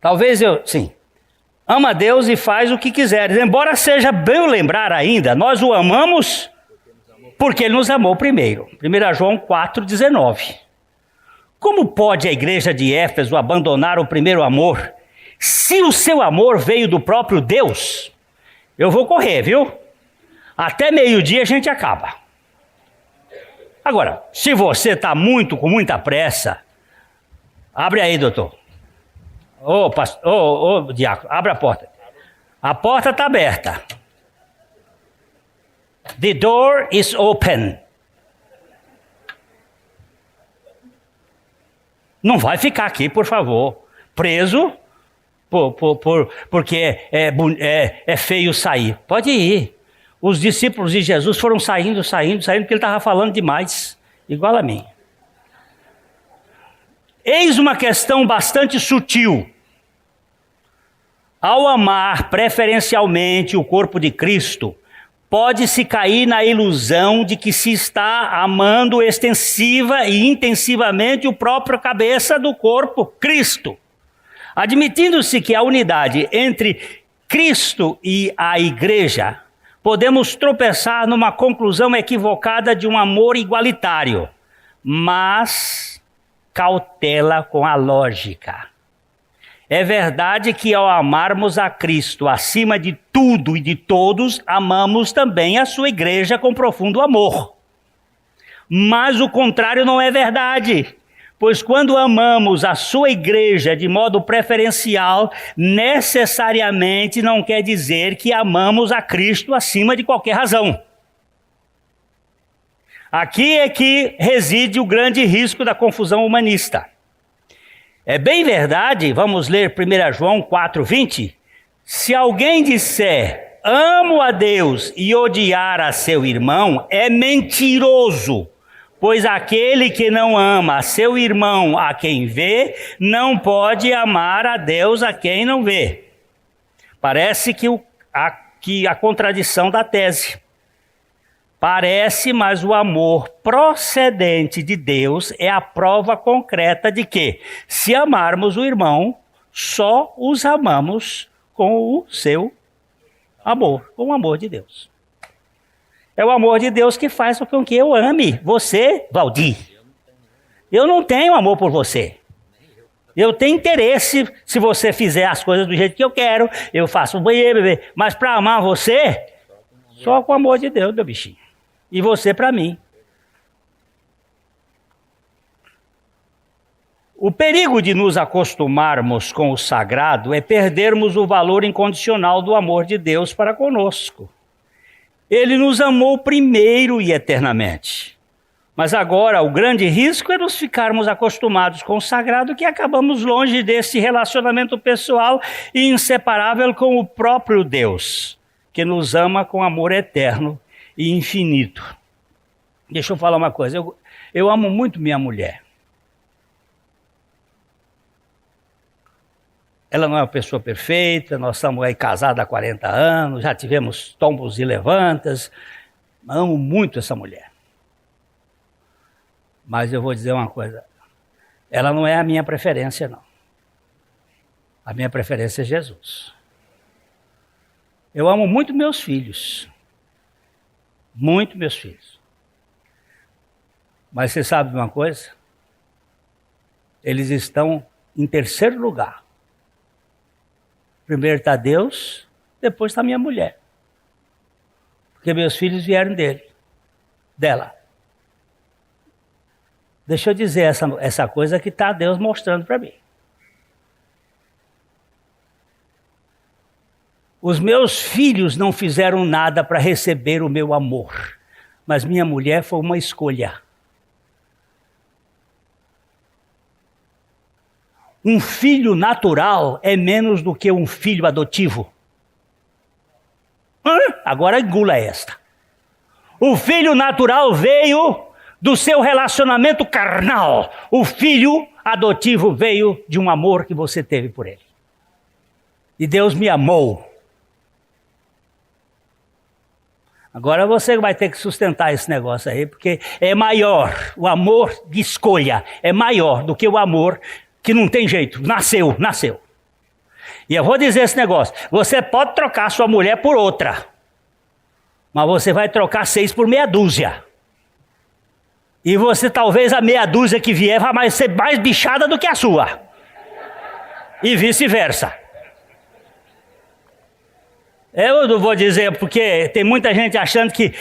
Talvez sim. Ama a Deus e faz o que quiseres. Embora seja bem lembrar ainda, nós o amamos porque Ele nos amou primeiro. 1 João 4,19. Como pode a igreja de Éfeso abandonar o primeiro amor, se o seu amor veio do próprio Deus? Eu vou correr, viu? Até meio-dia a gente acaba. Agora, se você está com muita pressa, abre aí, doutor. Ô, diácono, abre a porta. A porta está aberta. The door is open. Não vai ficar aqui, por favor, preso, porque é feio sair. Pode ir. Os discípulos de Jesus foram saindo, porque ele estava falando demais, igual a mim. Eis uma questão bastante sutil. Ao amar preferencialmente o corpo de Cristo, pode-se cair na ilusão de que se está amando extensiva e intensivamente o próprio cabeça do corpo, Cristo. Admitindo-se que a unidade entre Cristo e a igreja, podemos tropeçar numa conclusão equivocada de um amor igualitário, mas cautela com a lógica. É verdade que ao amarmos a Cristo acima de tudo e de todos, amamos também a sua igreja com profundo amor. Mas o contrário não é verdade, pois quando amamos a sua igreja de modo preferencial, necessariamente não quer dizer que amamos a Cristo acima de qualquer razão. Aqui é que reside o grande risco da confusão humanista. É bem verdade, vamos ler 1 João 4,20. Se alguém disser, amo a Deus e odiar a seu irmão, é mentiroso. Pois aquele que não ama a seu irmão a quem vê, não pode amar a Deus a quem não vê. Parece que a contradição da tese. Parece, mas o amor procedente de Deus é a prova concreta de que, se amarmos o irmão, só os amamos com o seu amor, com o amor de Deus. É o amor de Deus que faz com que eu ame você, Valdir. Eu não tenho amor por você. Eu tenho interesse, se você fizer as coisas do jeito que eu quero, eu faço bebê, mas para amar você, só com o amor de Deus, meu bichinho. E você para mim. O perigo de nos acostumarmos com o sagrado é perdermos o valor incondicional do amor de Deus para conosco. Ele nos amou primeiro e eternamente. Mas agora o grande risco é nos ficarmos acostumados com o sagrado, que acabamos longe desse relacionamento pessoal e inseparável com o próprio Deus, que nos ama com amor eterno e infinito. Deixa eu falar uma coisa, eu amo muito minha mulher. Ela não é uma pessoa perfeita, nós estamos aí casados há 40 anos, já tivemos tombos e levantas. Amo muito essa mulher. Mas eu vou dizer uma coisa, ela não é a minha preferência, não. A minha preferência é Jesus. Eu amo muito meus filhos. Muito meus filhos. Mas você sabe de uma coisa? Eles estão em terceiro lugar. Primeiro está Deus, depois está minha mulher. Porque meus filhos vieram dela. Deixa eu dizer essa coisa que está Deus mostrando para mim. Os meus filhos não fizeram nada para receber o meu amor, mas minha mulher foi uma escolha. Um filho natural é menos do que um filho adotivo. Agora engula esta. O filho natural veio do seu relacionamento carnal. O filho adotivo veio de um amor que você teve por ele. E Deus me amou. Agora você vai ter que sustentar esse negócio aí, porque é maior. O amor de escolha é maior do que o amor que não tem jeito, nasceu. E eu vou dizer esse negócio, você pode trocar sua mulher por outra, mas você vai trocar 6 por meia dúzia. E você talvez a meia dúzia que vier vai ser mais bichada do que a sua. E vice-versa. Eu não vou dizer, porque tem muita gente achando que,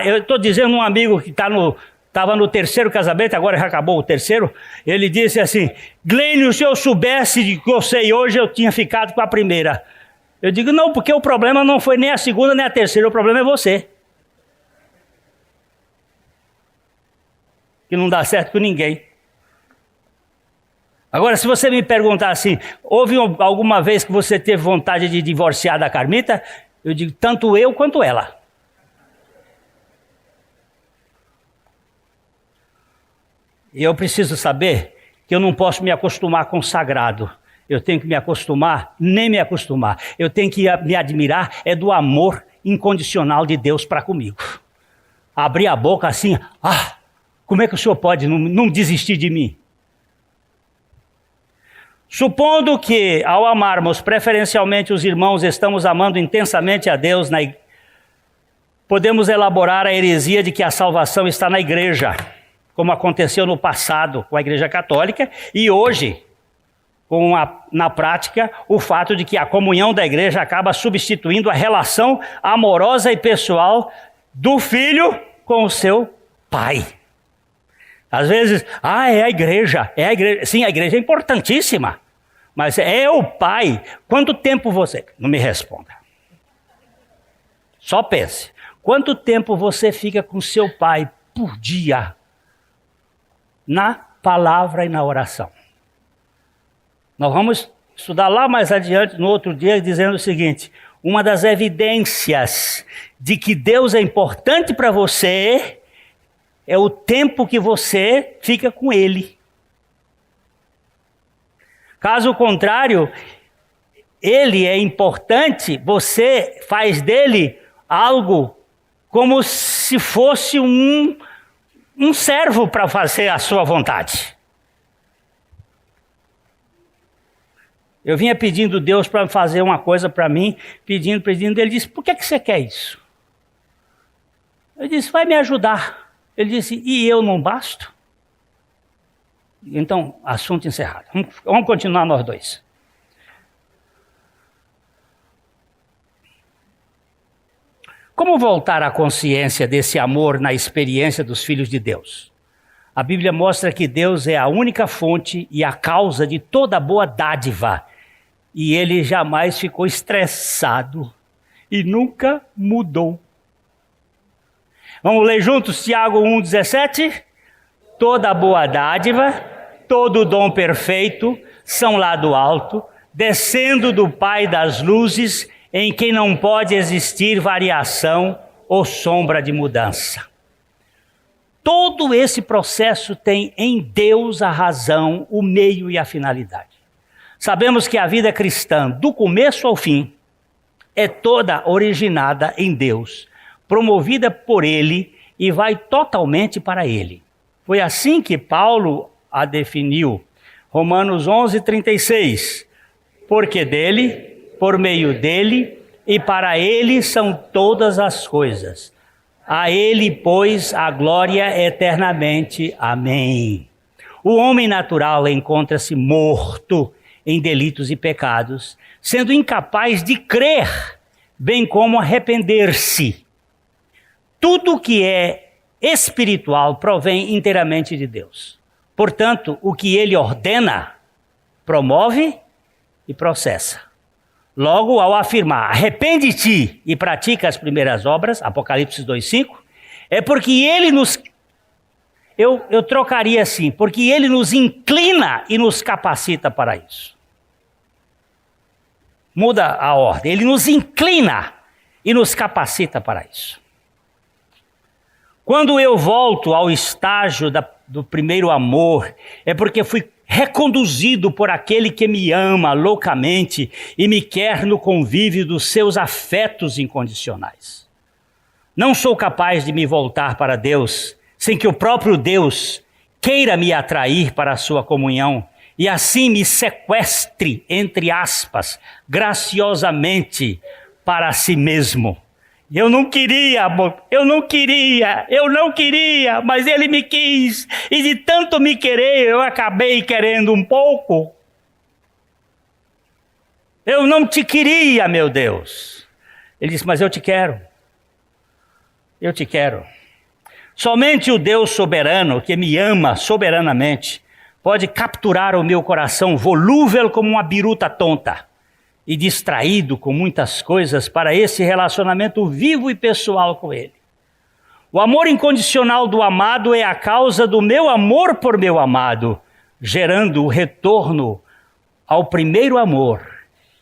eu estou dizendo um amigo que estava no terceiro casamento, agora já acabou o terceiro, ele disse assim, Glênio, se eu soubesse de que eu sei hoje, eu tinha ficado com a primeira. Eu digo, não, porque o problema não foi nem a segunda nem a terceira, o problema é você. Que não dá certo com ninguém. Agora, se você me perguntar assim, houve alguma vez que você teve vontade de divorciar da Carmita? Eu digo, tanto eu quanto ela. E eu preciso saber que eu não posso me acostumar com o sagrado. Eu tenho que me acostumar, nem me acostumar. Eu tenho que me admirar do amor incondicional de Deus para comigo. Abrir a boca assim, como é que o senhor pode não desistir de mim? Supondo que, ao amarmos preferencialmente os irmãos, estamos amando intensamente a Deus, podemos elaborar a heresia de que a salvação está na igreja, como aconteceu no passado com a Igreja Católica, e hoje, na prática, o fato de que a comunhão da igreja acaba substituindo a relação amorosa e pessoal do filho com o seu pai. Às vezes, é a igreja. Sim, a igreja é importantíssima, mas é o pai. Quanto tempo você... Não me responda. Só pense. Quanto tempo você fica com seu pai por dia? Na palavra e na oração. Nós vamos estudar lá mais adiante, no outro dia, dizendo o seguinte, uma das evidências de que Deus é importante para você é o tempo que você fica com Ele. Caso contrário, Ele é importante, você faz dele algo como se fosse um servo para fazer a sua vontade. Eu vinha pedindo Deus para fazer uma coisa para mim, pedindo, ele disse, por que você quer isso? Eu disse, vai me ajudar. Ele disse, e eu não basto? Então, assunto encerrado. Vamos continuar nós dois. Como voltar à consciência desse amor na experiência dos filhos de Deus? A Bíblia mostra que Deus é a única fonte e a causa de toda boa dádiva. E Ele jamais ficou estressado e nunca mudou. Vamos ler juntos Tiago 1,17? Toda boa dádiva, todo dom perfeito, são lá do alto, descendo do Pai das luzes, em quem não pode existir variação ou sombra de mudança. Todo esse processo tem em Deus a razão, o meio e a finalidade. Sabemos que a vida cristã, do começo ao fim, é toda originada em Deus, promovida por Ele e vai totalmente para Ele. Foi assim que Paulo a definiu. Romanos 11:36. Porque dele, por meio dele e para ele são todas as coisas. A ele, pois, a glória eternamente. Amém. O homem natural encontra-se morto em delitos e pecados, sendo incapaz de crer, bem como arrepender-se. Tudo que é espiritual provém inteiramente de Deus. Portanto, o que ele ordena, promove e processa. Logo, ao afirmar, arrepende-te e pratica as primeiras obras, Apocalipse 2:5, é porque ele nos... Eu trocaria assim, porque ele nos inclina e nos capacita para isso. Muda a ordem, ele nos inclina e nos capacita para isso. Quando eu volto ao estágio do primeiro amor, é porque fui reconduzido por aquele que me ama loucamente e me quer no convívio dos seus afetos incondicionais. Não sou capaz de me voltar para Deus sem que o próprio Deus queira me atrair para a sua comunhão e assim me sequestre, entre aspas, graciosamente para si mesmo. Eu não queria, amor, eu não queria, mas ele me quis, e de tanto me querer, eu acabei querendo um pouco. Eu não te queria, meu Deus. Ele disse, mas eu te quero. Eu te quero. Somente o Deus soberano, que me ama soberanamente, pode capturar o meu coração volúvel como uma biruta tonta e distraído com muitas coisas para esse relacionamento vivo e pessoal com Ele. O amor incondicional do amado é a causa do meu amor por meu amado, gerando o retorno ao primeiro amor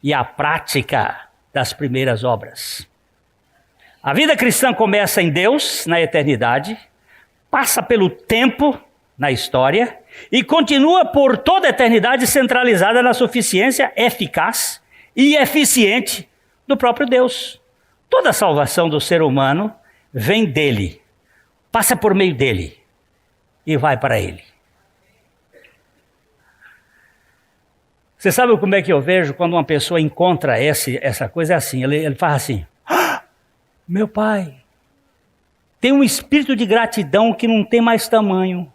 e à prática das primeiras obras. A vida cristã começa em Deus, na eternidade, passa pelo tempo, na história, e continua por toda a eternidade centralizada na suficiência eficaz e eficiente do próprio Deus. Toda a salvação do ser humano vem dele, passa por meio dele e vai para ele. Você sabe como é que eu vejo quando uma pessoa encontra essa coisa? É assim, ele faz assim, meu pai, tem um espírito de gratidão que não tem mais tamanho.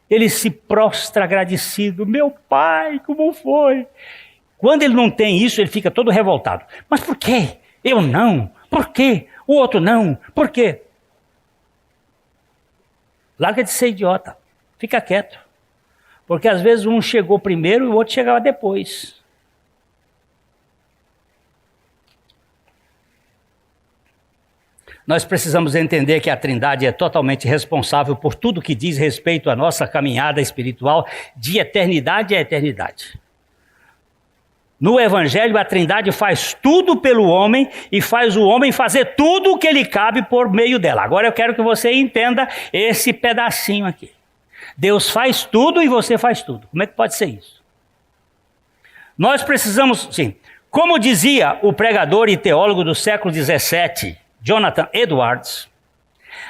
Ele se prostra agradecido, meu pai, como foi? Quando ele não tem isso, ele fica todo revoltado. Mas por quê? Eu não. Por quê? O outro não. Por quê? Larga de ser idiota. Fica quieto. Porque às vezes um chegou primeiro e o outro chegava depois. Nós precisamos entender que a Trindade é totalmente responsável por tudo que diz respeito à nossa caminhada espiritual de eternidade a eternidade. No Evangelho, a Trindade faz tudo pelo homem e faz o homem fazer tudo o que lhe cabe por meio dela. Agora eu quero que você entenda esse pedacinho aqui. Deus faz tudo e você faz tudo. Como é que pode ser isso? Nós precisamos, sim, como dizia o pregador e teólogo do século XVII, Jonathan Edwards,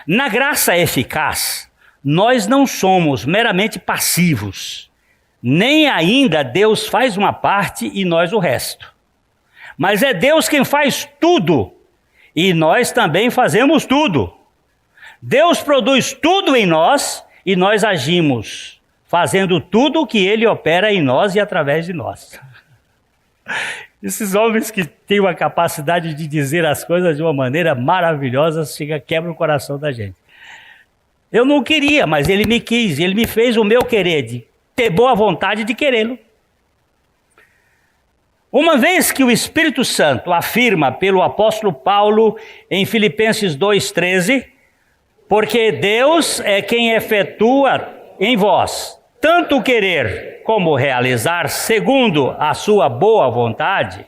na graça eficaz, nós não somos meramente passivos, nem ainda Deus faz uma parte e nós o resto. Mas é Deus quem faz tudo e nós também fazemos tudo. Deus produz tudo em nós e nós agimos, fazendo tudo o que Ele opera em nós e através de nós. Esses homens que têm uma capacidade de dizer as coisas de uma maneira maravilhosa, quebra o coração da gente. Eu não queria, mas Ele me quis, Ele me fez o meu querer, de ter boa vontade de querê-lo. Uma vez que o Espírito Santo afirma pelo apóstolo Paulo em Filipenses 2,13, porque Deus é quem efetua em vós tanto querer como realizar segundo a sua boa vontade,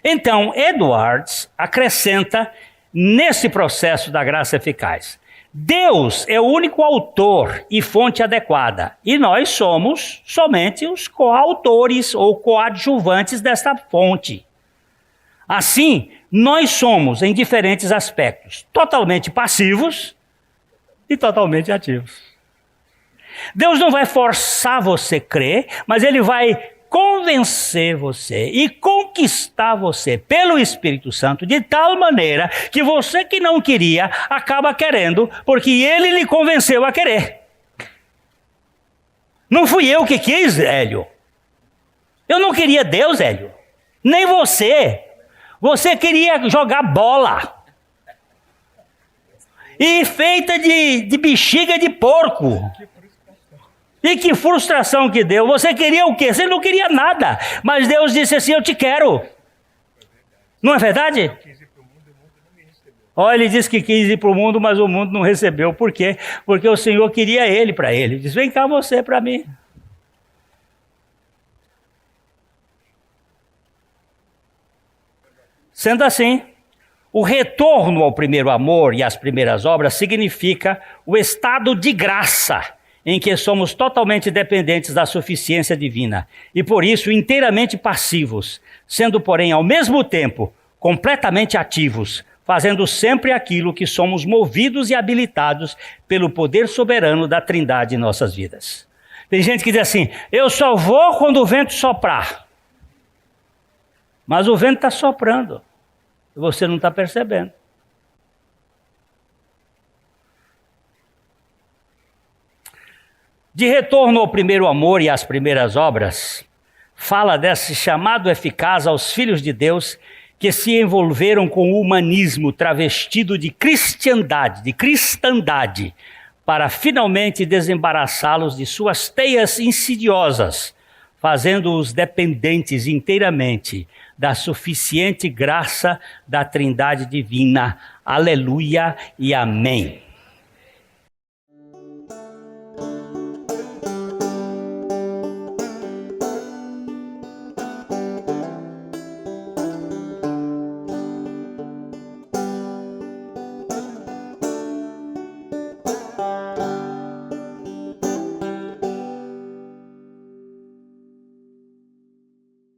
então Edwards acrescenta nesse processo da graça eficaz: Deus é o único autor e fonte adequada, e nós somos somente os coautores ou coadjuvantes desta fonte. Assim, nós somos, em diferentes aspectos, totalmente passivos e totalmente ativos. Deus não vai forçar você a crer, mas Ele vai convencer você e conquistar você pelo Espírito Santo de tal maneira que você que não queria acaba querendo, porque Ele lhe convenceu a querer. Não fui eu que quis, Hélio. Eu não queria Deus, Hélio. Nem você. Você queria jogar bola. E feita de bexiga de porco. E que frustração que deu. Você queria o quê? Você não queria nada. Mas Deus disse assim, eu te quero. Não é verdade? Olha, ele disse que quis ir para o mundo, mas o mundo não recebeu. Por quê? Porque o Senhor queria ele para ele. Ele disse, vem cá você para mim. Sendo assim, o retorno ao primeiro amor e às primeiras obras significa o estado de graça em que somos totalmente dependentes da suficiência divina e por isso inteiramente passivos, sendo porém ao mesmo tempo completamente ativos, fazendo sempre aquilo que somos movidos e habilitados pelo poder soberano da Trindade em nossas vidas. Tem gente que diz assim, eu só vou quando o vento soprar. Mas o vento está soprando. E você não está percebendo. De retorno ao primeiro amor e às primeiras obras, fala desse chamado eficaz aos filhos de Deus que se envolveram com o humanismo travestido de cristandade, para finalmente desembaraçá-los de suas teias insidiosas, fazendo-os dependentes inteiramente da suficiente graça da Trindade divina. Aleluia e amém.